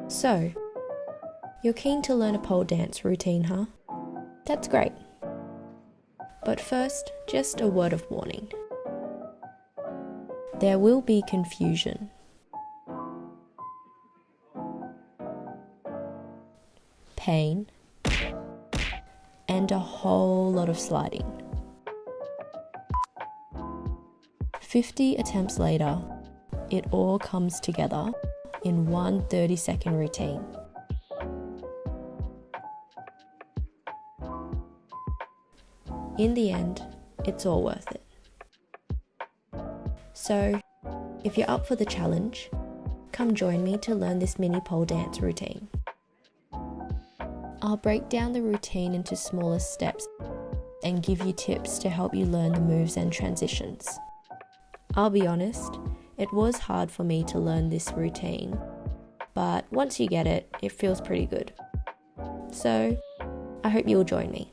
So, you're keen to learn a pole dance routine, huh? That's great. But first, just a word of warning. There will be confusion. Pain. And a whole lot of sliding. 50 attempts later, it all comes together in one 30-second routine. In the end, it's all worth it. So, if you're up for the challenge, come join me to learn this mini pole dance routine. I'll break down the routine into smaller steps and give you tips to help you learn the moves and transitions. I'll be honest, it was hard for me to learn this routine, but once you get it, it feels pretty good. So, I hope you'll join me.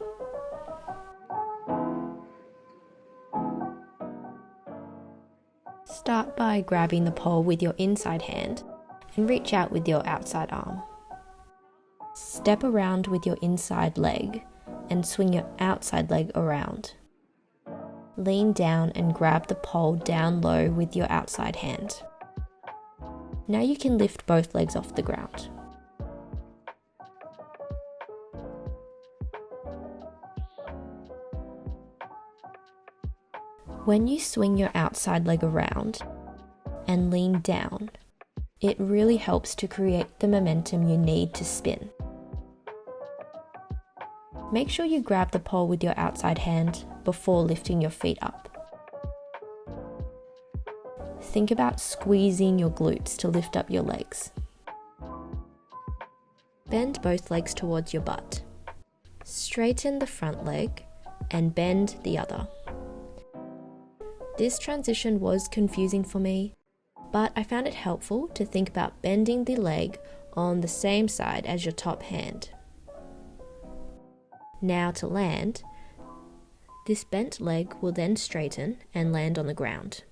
Start by grabbing the pole with your inside hand and reach out with your outside arm. Step around with your inside leg and swing your outside leg around. Lean down and grab the pole down low with your outside hand. Now you can lift both legs off the ground. When you swing your outside leg around and lean down, it really helps to create the momentum you need to spin. Make sure you grab the pole with your outside hand before lifting your feet up. Think about squeezing your glutes to lift up your legs. Bend both legs towards your butt. Straighten the front leg and bend the other. This transition was confusing for me, but I found it helpful to think about bending the leg on the same side as your top hand. Now to land, this bent leg will then straighten and land on the ground.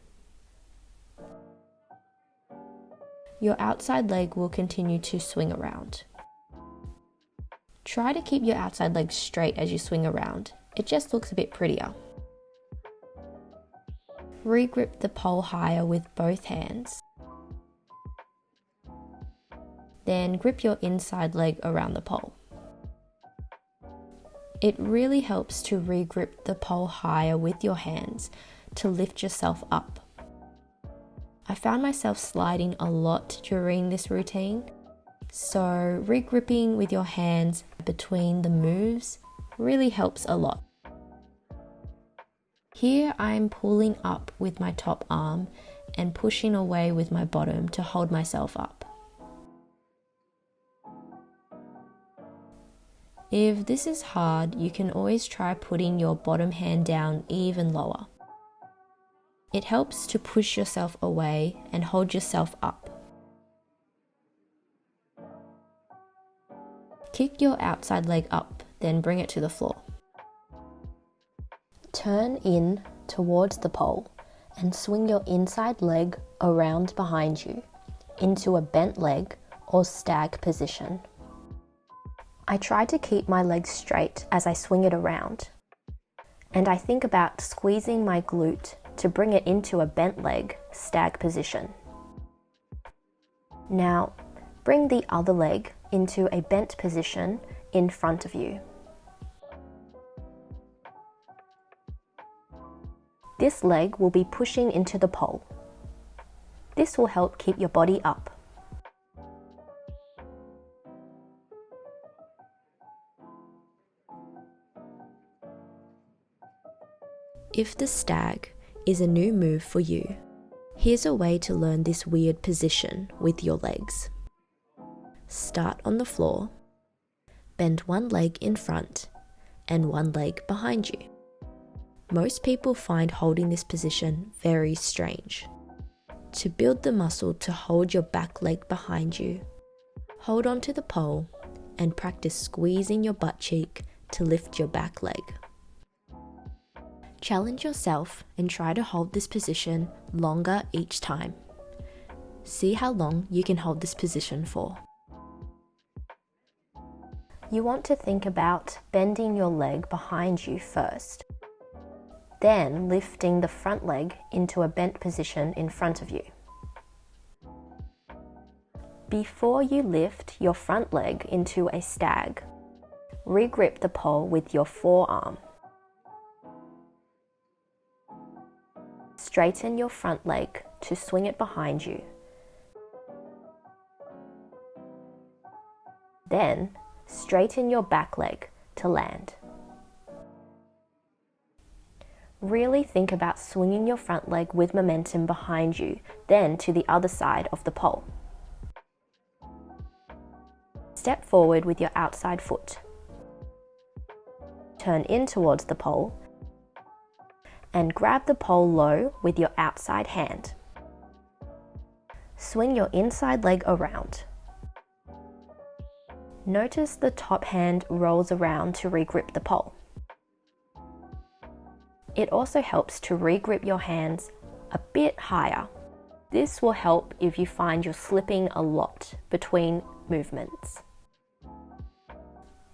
Your outside leg will continue to swing around. Try to keep your outside leg straight as you swing around. It just looks a bit prettier. Regrip the pole higher with both hands. Then grip your inside leg around the pole. It really helps to regrip the pole higher with your hands to lift yourself up. I found myself sliding a lot during this routine, so regripping with your hands between the moves really helps a lot. Here I'm pulling up with my top arm and pushing away with my bottom to hold myself up. If this is hard, you can always try putting your bottom hand down even lower. It helps to push yourself away and hold yourself up. Kick your outside leg up, then bring it to the floor. Turn in towards the pole and swing your inside leg around behind you into a bent leg or stag position. I try to keep my legs straight as I swing it around, and I think about squeezing my glute to bring it into a bent leg stag position. Now, bring the other leg into a bent position in front of you. This leg will be pushing into the pole. This will help keep your body up. If the stag is a new move for you, here's a way to learn this weird position with your legs. Start on the floor, bend one leg in front and one leg behind you. Most people find holding this position very strange. To build the muscle to hold your back leg behind you, hold onto the pole and practice squeezing your butt cheek to lift your back leg. Challenge yourself and try to hold this position longer each time. See how long you can hold this position for. You want to think about bending your leg behind you first, then lifting the front leg into a bent position in front of you. Before you lift your front leg into a stag, regrip the pole with your forearm. Straighten your front leg to swing it behind you. Then, straighten your back leg to land. Really think about swinging your front leg with momentum behind you, then to the other side of the pole. Step forward with your outside foot. Turn in towards the pole and grab the pole low with your outside hand. Swing your inside leg around. Notice the top hand rolls around to regrip the pole. It also helps to regrip your hands a bit higher. This will help if you find you're slipping a lot between movements.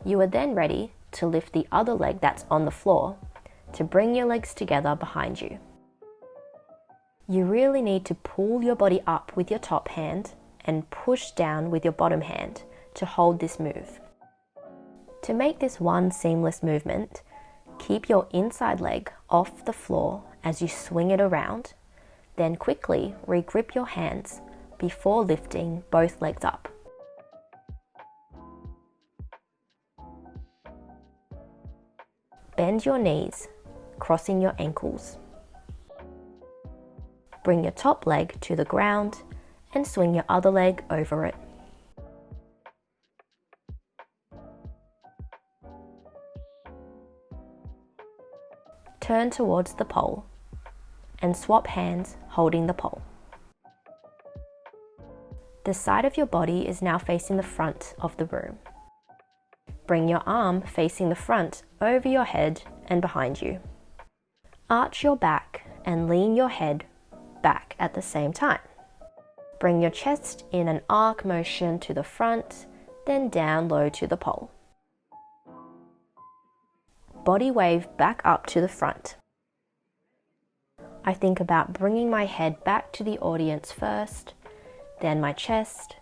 You are then ready to lift the other leg that's on the floor to bring your legs together behind you. You really need to pull your body up with your top hand and push down with your bottom hand to hold this move. To make this one seamless movement, keep your inside leg off the floor as you swing it around, then quickly regrip your hands before lifting both legs up. Bend your knees, crossing your ankles. Bring your top leg to the ground and swing your other leg over it. Turn towards the pole and swap hands holding the pole. The side of your body is now facing the front of the room. Bring your arm facing the front over your head and behind you. Arch your back and lean your head back at the same time. Bring your chest in an arc motion to the front, then down low to the pole. Body wave back up to the front. I think about bringing my head back to the audience first, then my chest,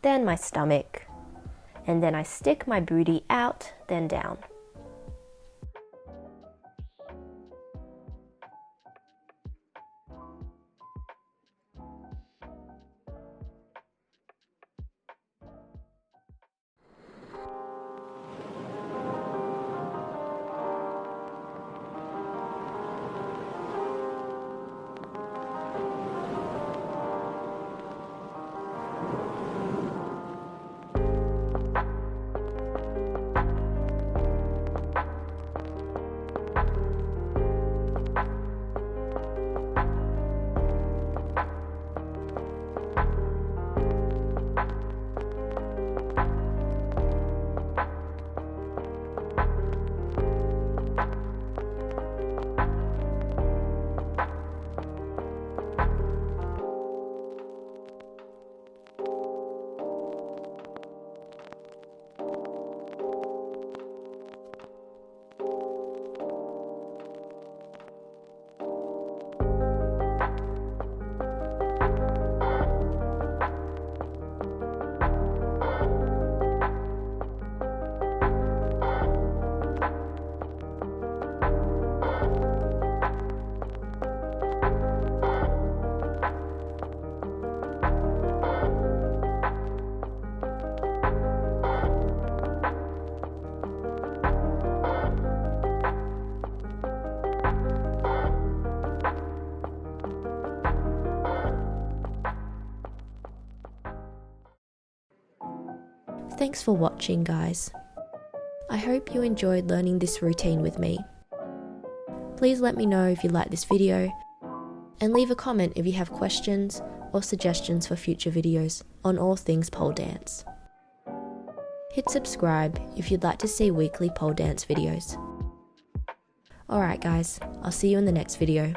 then my stomach, and then I stick my booty out, then down. Thanks for watching, guys. I hope you enjoyed learning this routine with me. Please let me know if you like this video, and leave a comment if you have questions or suggestions for future videos on all things pole dance. Hit subscribe if you'd like to see weekly pole dance videos. Alright guys, I'll see you in the next video.